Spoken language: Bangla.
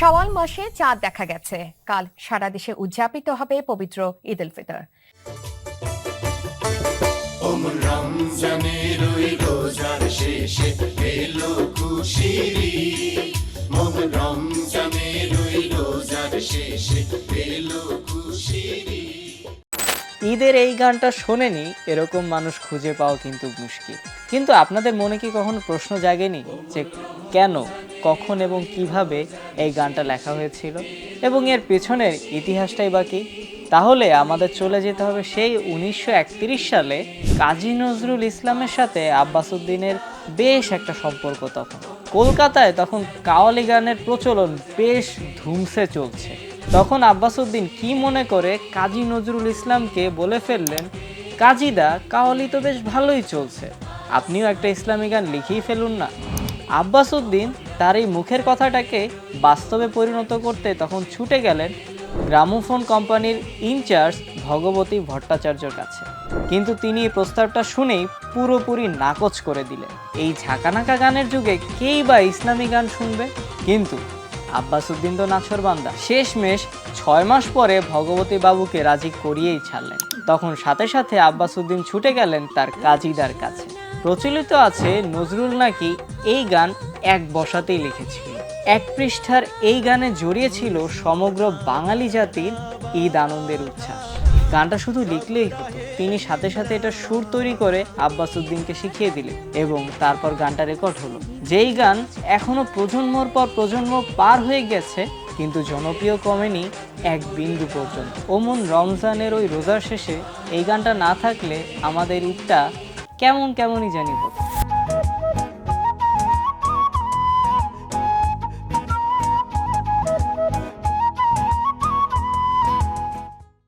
শাওয়াল মাসে চাঁদ দেখা গেছে। কাল সারা দেশে উদযাপিত হবে পবিত্র ঈদ উল ফিতর। রমজানের ওই রোজার শেষে এলো খুশির ঈদ। রমজানের ওই রোজার শেষে এলো খুশির ঈদ। ঈদের এই গানটা শোনেনি এরকম মানুষ খুঁজে পাওয়া কিন্তু মুশকিল। কিন্তু আপনাদের মনে কি কখনো প্রশ্ন জাগেনি যে কেন, কখন এবং কিভাবে এই গানটা লেখা হয়েছিল এবং এর পেছনের ইতিহাসটাই বা কি? তাহলে আমাদের চলে যেতে হবে সেই 1931 সালে কাজী নজরুল ইসলামের সাথে আব্বাস উদ্দিনের বেশ একটা সম্পর্ক। তখন কলকাতায় তখন কাওয়ালি গানের প্রচলন বেশ ধুমসে চলছে। তখন আব্বাস উদ্দিন কি মনে করে কাজী নজরুল ইসলামকে বলে ফেললেন, কাজীদা, কাওয়ালি তো বেশ ভালোই চলছে, আপনিও একটা ইসলামী গান লিখেই ফেলুন না। আব্বাস উদ্দিন তার এই মুখের কথাটাকে বাস্তবে পরিণত করতে তখন ছুটে গেলেন গ্রামোফোন কোম্পানির ইনচার্জ ভগবতী ভট্টাচার্যর কাছে। কিন্তু তিনি এই প্রস্তাবটা শুনেই পুরোপুরি নাকচ করে দিলেন। এই ঝাঁকানাকা গানের যুগে কেই বা ইসলামী গান শুনবে? কিন্তু আব্বাস উদ্দিন তো নাছোড়বান্দা, শেষমেশ 6 মাস পরে ভগবতী বাবুকে রাজি করিয়েই ছাড়লেন। তখন সাথে সাথে আব্বাস উদ্দিন ছুটে গেলেন তার কাজীদার কাছে। প্রচলিত আছে নজরুল নাকি এই গান এক বসাতেই লিখেছিল। 1 পৃষ্ঠার এই গানে জড়িয়েছিল সমগ্র বাঙালি জাতির ঈদ আনন্দের উচ্ছ্বাস। গানটা শুধু লিখলেই হতো, তিনি সাথে সাথে এটা সুর তৈরি করে আব্বাস উদ্দিনকে শিখিয়ে দিলেন এবং তারপর গানটা রেকর্ড হলো। যেই গান এখনো প্রজন্মর পর প্রজন্ম পার হয়ে গেছে, কিন্তু জনপ্রিয় কমেনি এক বিন্দু পর্যন্ত। রমজানের ওই রোজার শেষে এই গানটা না থাকলে আমাদের ঈদটা কেমনই জানি হতো।